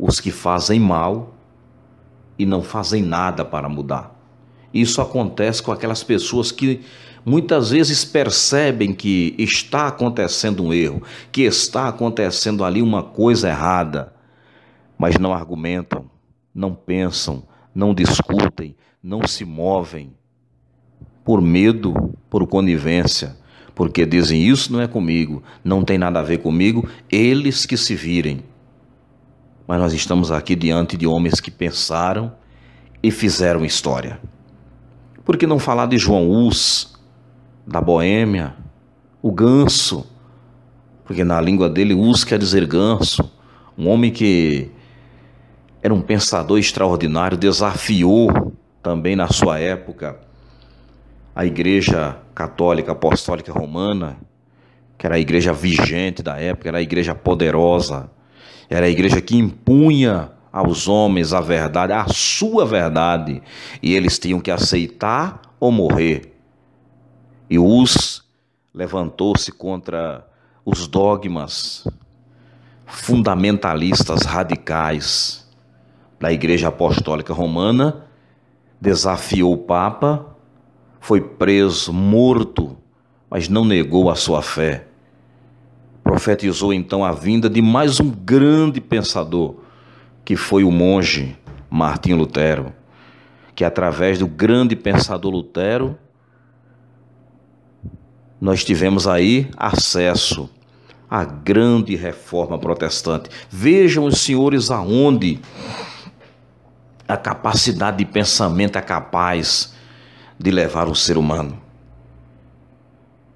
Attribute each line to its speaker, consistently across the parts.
Speaker 1: os que fazem mal e não fazem nada para mudar. Isso acontece com aquelas pessoas que muitas vezes percebem que está acontecendo um erro, que está acontecendo ali uma coisa errada, mas não argumentam, não pensam, não discutem, não se movem, por medo, por conivência, porque dizem: isso não é comigo, não tem nada a ver comigo, eles que se virem. Mas nós estamos aqui diante de homens que pensaram e fizeram história. Por que não falar de João Hus, da Boêmia, o ganso? Porque na língua dele Hus quer dizer ganso, um homem que era um pensador extraordinário, desafiou também na sua época a Igreja Católica Apostólica Romana, que era a igreja vigente da época, era a igreja poderosa, era a igreja que impunha aos homens a verdade, a sua verdade, e eles tinham que aceitar ou morrer. E Hus levantou-se contra os dogmas fundamentalistas radicais da Igreja Apostólica Romana, desafiou o Papa, foi preso, morto, mas não negou a sua fé. Profetizou então a vinda de mais um grande pensador, que foi o monge Martinho Lutero, que através do grande pensador Lutero, nós tivemos aí acesso à grande reforma protestante. Vejam os senhores aonde a capacidade de pensamento é capaz de levar o ser humano.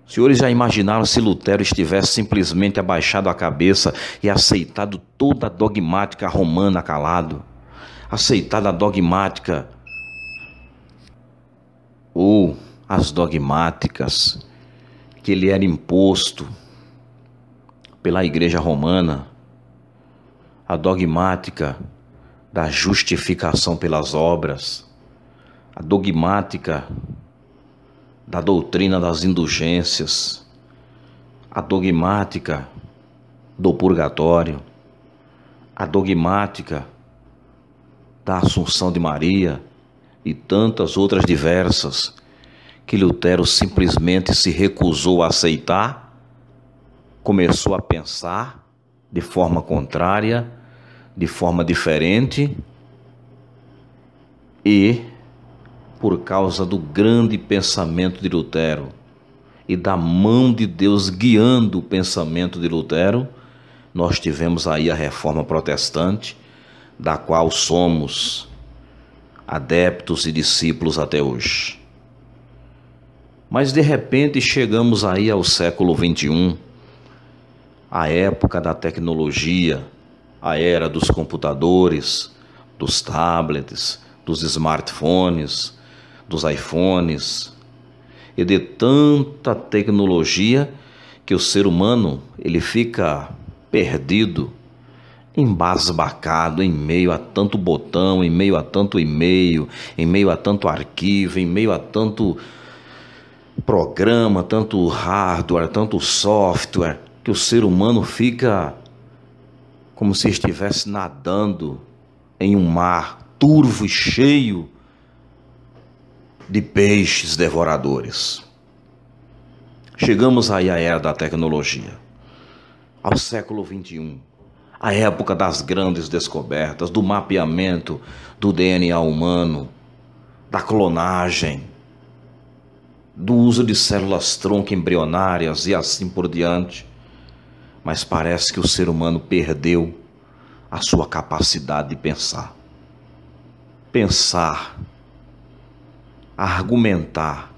Speaker 1: Os senhores já imaginaram se Lutero estivesse simplesmente abaixado a cabeça e aceitado toda a dogmática romana calado? Aceitado a dogmática ou as dogmáticas que lhe era imposto pela Igreja Romana, a dogmática da justificação pelas obras, a dogmática da doutrina das indulgências, a dogmática do purgatório, a dogmática da Assunção de Maria e tantas outras diversas que Lutero simplesmente se recusou a aceitar, começou a pensar de forma contrária, de forma diferente, e por causa do grande pensamento de Lutero e da mão de Deus guiando o pensamento de Lutero, nós tivemos aí a reforma protestante, da qual somos adeptos e discípulos até hoje. Mas de repente chegamos aí ao século XXI, a época da tecnologia, a era dos computadores, dos tablets, dos smartphones, dos iPhones e de tanta tecnologia que o ser humano ele fica perdido, embasbacado em meio a tanto botão, em meio a tanto e-mail, em meio a tanto arquivo, em meio a tanto programa, tanto hardware, tanto software, que o ser humano fica como se estivesse nadando em um mar turvo e cheio de peixes devoradores. Chegamos aí à era da tecnologia, ao século XXI, a época das grandes descobertas, do mapeamento do DNA humano, da clonagem, do uso de células-tronco embrionárias e assim por diante. Mas parece que o ser humano perdeu a sua capacidade de pensar. Pensar, argumentar,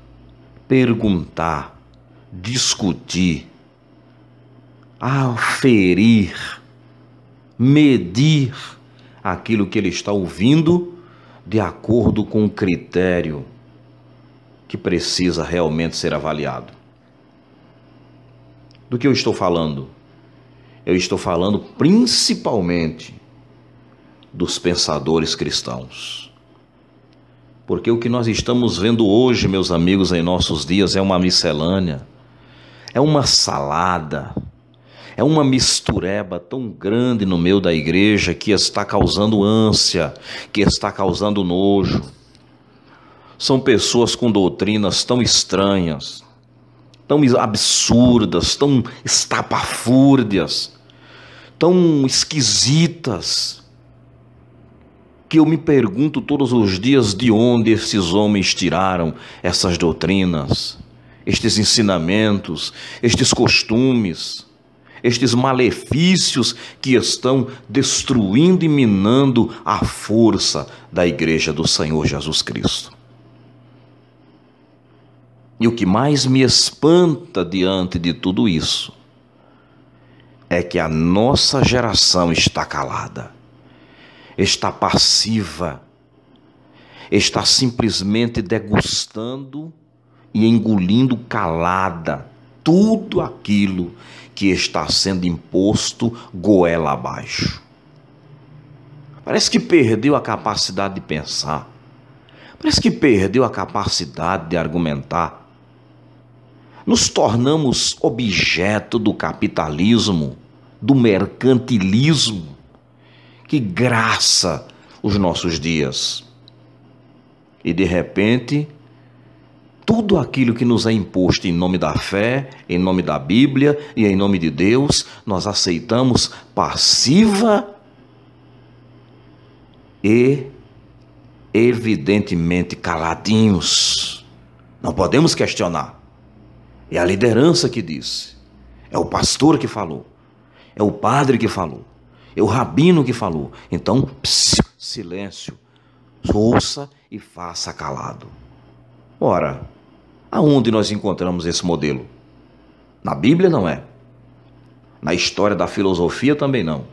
Speaker 1: perguntar, discutir, aferir, medir aquilo que ele está ouvindo de acordo com o critério que precisa realmente ser avaliado. Do que eu estou falando? Eu estou falando principalmente dos pensadores cristãos. Porque o que nós estamos vendo hoje, meus amigos, em nossos dias é uma miscelânea, é uma salada, É uma mistureba tão grande no meio da igreja que está causando ânsia, que está causando nojo. São pessoas com doutrinas tão estranhas, tão absurdas, tão estapafúrdias, tão esquisitas, que eu me pergunto todos os dias de onde esses homens tiraram essas doutrinas, estes ensinamentos, estes costumes, estes malefícios que estão destruindo e minando a força da igreja do Senhor Jesus Cristo. E o que mais me espanta diante de tudo isso é que a nossa geração está calada, está passiva, está simplesmente degustando e engolindo calada tudo aquilo que está sendo imposto goela abaixo. Parece que perdeu a capacidade de pensar, parece que perdeu a capacidade de argumentar. Nos tornamos objeto do capitalismo, do mercantilismo, que graça os nossos dias. E de repente, tudo aquilo que nos é imposto em nome da fé, em nome da Bíblia e em nome de Deus, nós aceitamos passiva e evidentemente caladinhos. Não podemos questionar. É a liderança que disse, é o pastor que falou, é o padre que falou, é o rabino que falou. Então, silêncio, ouça e faça calado. Ora, aonde nós encontramos esse modelo? Na Bíblia não é. Na história da filosofia também não.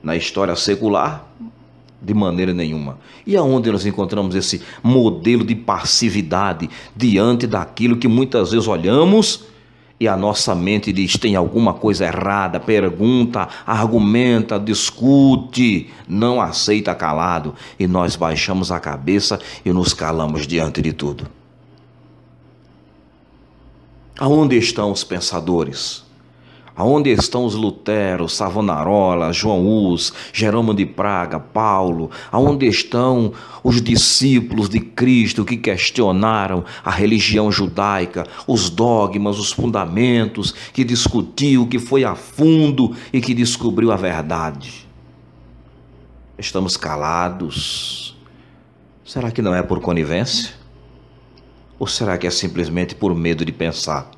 Speaker 1: Na história secular, de maneira nenhuma. E aonde nós encontramos esse modelo de passividade diante daquilo que muitas vezes olhamos e a nossa mente diz: tem alguma coisa errada, pergunta, argumenta, discute, não aceita calado, e nós baixamos a cabeça e nos calamos diante de tudo. Aonde estão os pensadores? Aonde estão os Lutero, Savonarola, João Hus, Jerônimo de Praga, Paulo? Aonde estão os discípulos de Cristo que questionaram a religião judaica, os dogmas, os fundamentos, que discutiu, que foi a fundo e que descobriu a verdade? Estamos calados. Será que não é por conivência? Ou será que é simplesmente por medo de pensar,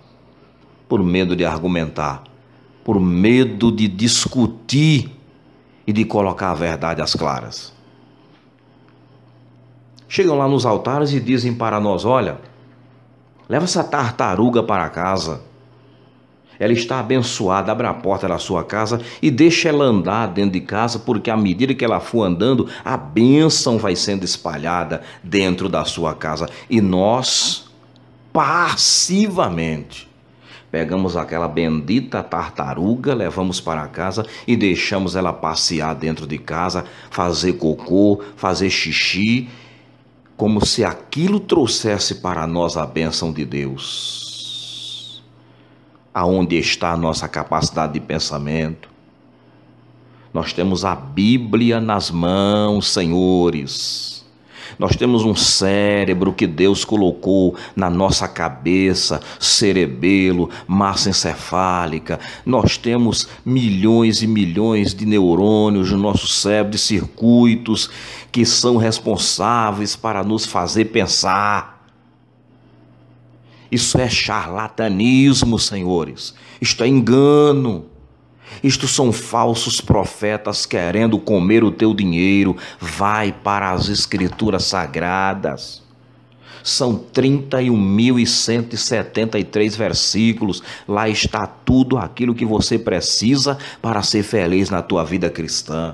Speaker 1: por medo de argumentar, por medo de discutir e de colocar a verdade às claras? Chegam lá nos altares e dizem para nós: olha, leva essa tartaruga para casa. Ela está abençoada, abra a porta da sua casa e deixa ela andar dentro de casa, porque à medida que ela for andando, a bênção vai sendo espalhada dentro da sua casa. E nós, passivamente, pegamos aquela bendita tartaruga, levamos para casa e deixamos ela passear dentro de casa, fazer cocô, fazer xixi, como se aquilo trouxesse para nós a bênção de Deus. Aonde está a nossa capacidade de pensamento? Nós temos a Bíblia nas mãos, senhores. Nós temos um cérebro que Deus colocou na nossa cabeça, cerebelo, massa encefálica. Nós temos milhões e milhões de neurônios no nosso cérebro, de circuitos que são responsáveis para nos fazer pensar. Isso é charlatanismo, senhores. Isto é engano. Isto são falsos profetas querendo comer o teu dinheiro. Vai para as escrituras sagradas. São 31.173 versículos. Lá está tudo aquilo que você precisa para ser feliz na tua vida cristã.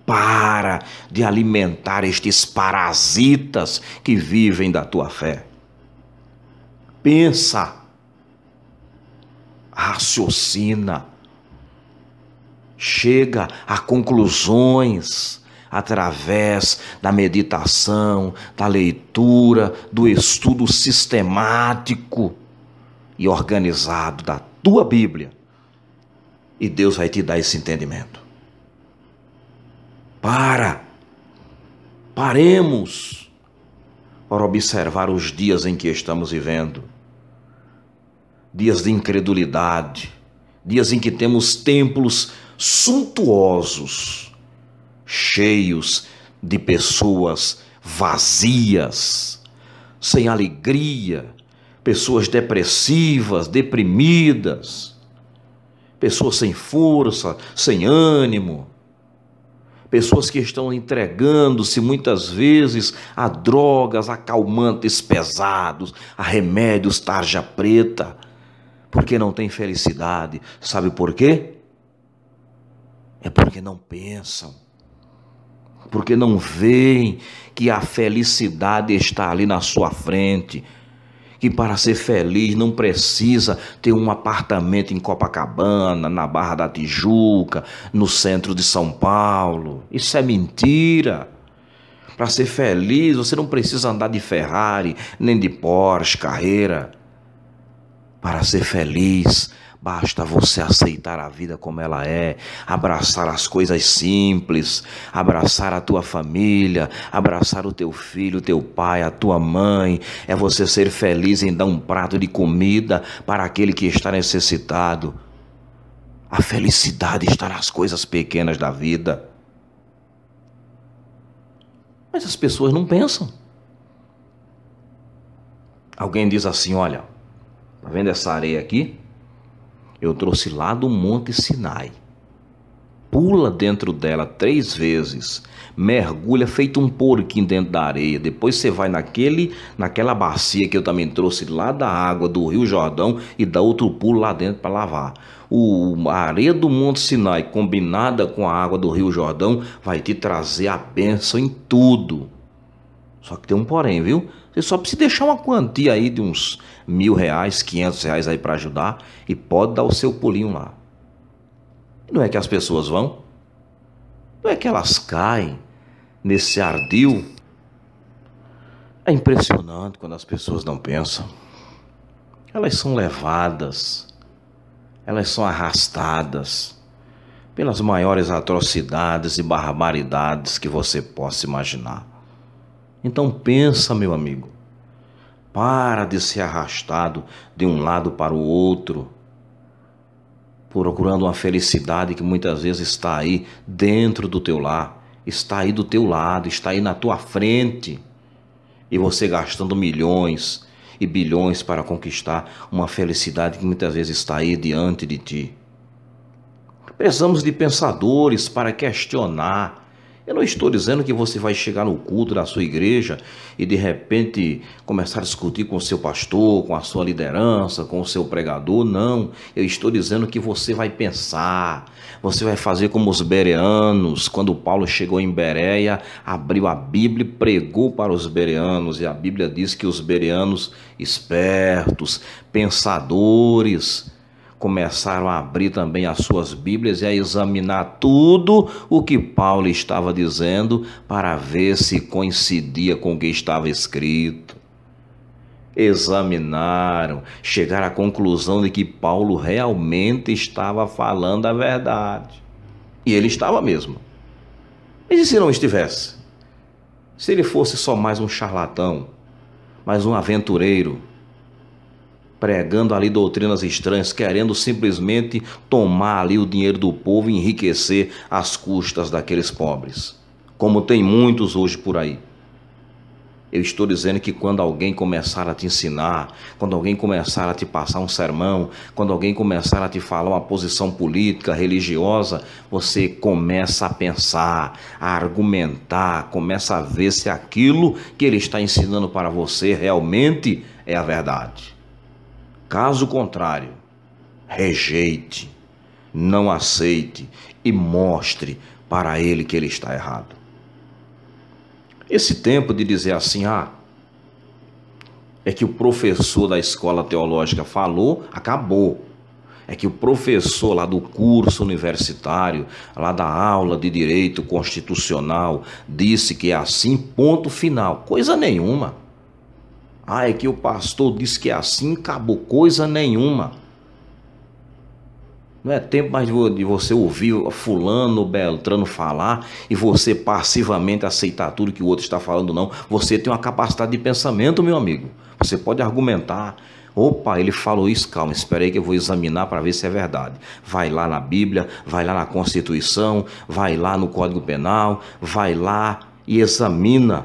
Speaker 1: Para de alimentar estes parasitas que vivem da tua fé. Pensa, raciocina, chega a conclusões através da meditação, da leitura, do estudo sistemático e organizado da tua Bíblia, E Deus vai te dar esse entendimento. Paremos para observar os dias em que estamos vivendo. Dias de incredulidade, dias em que temos templos suntuosos, cheios de pessoas vazias, sem alegria, pessoas depressivas, deprimidas, pessoas sem força, sem ânimo, pessoas que estão entregando-se muitas vezes a drogas, a calmantes pesados, a remédios tarja preta, porque não tem felicidade. Sabe por quê? É porque não pensam, porque não veem que a felicidade está ali na sua frente, que para ser feliz não precisa ter um apartamento em Copacabana, na Barra da Tijuca, no centro de São Paulo. Isso é mentira. Para ser feliz você não precisa andar de Ferrari, nem de Porsche, Carreira. Para ser feliz, basta você aceitar a vida como ela é, abraçar as coisas simples, abraçar a tua família, abraçar o teu filho, o teu pai, a tua mãe. É você ser feliz em dar um prato de comida para aquele que está necessitado. A felicidade está nas coisas pequenas da vida. Mas as pessoas não pensam. Alguém diz assim, olha, tá vendo essa areia aqui? Eu trouxe lá do Monte Sinai. Pula dentro dela 3 vezes, mergulha feito um porquinho dentro da areia. Depois você vai naquela bacia que eu também trouxe lá da água do Rio Jordão e dá outro pulo lá dentro para lavar. A areia do Monte Sinai combinada com a água do Rio Jordão vai te trazer a bênção em tudo. Só que tem um porém, viu? Você só precisa deixar uma quantia aí de uns R$ 1.000, R$ 500 aí para ajudar e pode dar o seu pulinho lá. Não é que as pessoas vão? Não é que elas caem nesse ardil? É impressionante quando as pessoas não pensam. Elas são levadas, elas são arrastadas pelas maiores atrocidades e barbaridades que você possa imaginar. Então pensa, meu amigo, para de ser arrastado de um lado para o outro, procurando uma felicidade que muitas vezes está aí dentro do teu lar, está aí do teu lado, está aí na tua frente, e você gastando milhões e bilhões para conquistar uma felicidade que muitas vezes está aí diante de ti. Precisamos de pensadores para questionar. Eu não estou dizendo que você vai chegar no culto da sua igreja e de repente começar a discutir com o seu pastor, com a sua liderança, com o seu pregador. Não, eu estou dizendo que você vai pensar, você vai fazer como os bereanos. Quando Paulo chegou em Bereia, abriu a Bíblia e pregou para os bereanos. E a Bíblia diz que os bereanos espertos, pensadores, começaram a abrir também as suas Bíblias e a examinar tudo o que Paulo estava dizendo para ver se coincidia com o que estava escrito. Examinaram, chegaram à conclusão de que Paulo realmente estava falando a verdade. E ele estava mesmo. Mas e se não estivesse? Se ele fosse só mais um charlatão, mais um aventureiro, pregando ali doutrinas estranhas, querendo simplesmente tomar ali o dinheiro do povo e enriquecer às custas daqueles pobres, como tem muitos hoje por aí. Eu estou dizendo que quando alguém começar a te ensinar, quando alguém começar a te passar um sermão, quando alguém começar a te falar uma posição política, religiosa, você começa a pensar, a argumentar, começa a ver se aquilo que ele está ensinando para você realmente é a verdade. Caso contrário, rejeite, não aceite e mostre para ele que ele está errado. Esse tempo de dizer assim, é que o professor da escola teológica falou, acabou. É que o professor lá do curso universitário, lá da aula de direito constitucional, disse que é assim, ponto final. Coisa nenhuma. É que o pastor disse que é assim, acabou, coisa nenhuma. Não é tempo mais de você ouvir fulano, beltrano falar e você passivamente aceitar tudo que o outro está falando, não. Você tem uma capacidade de pensamento, meu amigo. Você pode argumentar. Opa, ele falou isso, calma, espera aí que eu vou examinar para ver se é verdade. Vai lá na Bíblia, vai lá na Constituição, vai lá no Código Penal, vai lá e examina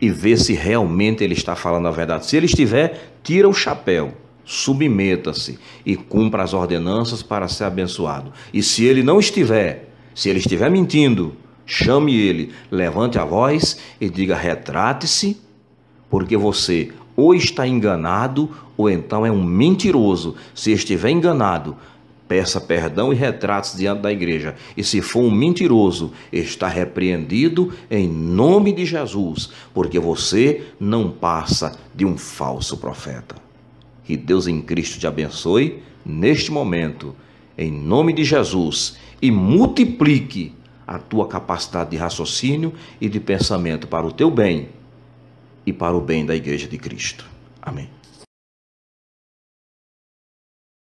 Speaker 1: e vê se realmente ele está falando a verdade. Se ele estiver, tira o chapéu. Submeta-se e cumpra as ordenanças para ser abençoado. E se ele não estiver, se ele estiver mentindo, chame ele, levante a voz e diga: retrate-se, porque você ou está enganado ou então é um mentiroso. Se estiver enganado, peça perdão e retrate-se diante da igreja. E se for um mentiroso, está repreendido em nome de Jesus, porque você não passa de um falso profeta. Que Deus em Cristo te abençoe neste momento, em nome de Jesus, e multiplique a tua capacidade de raciocínio e de pensamento para o teu bem e para o bem da Igreja de Cristo. Amém.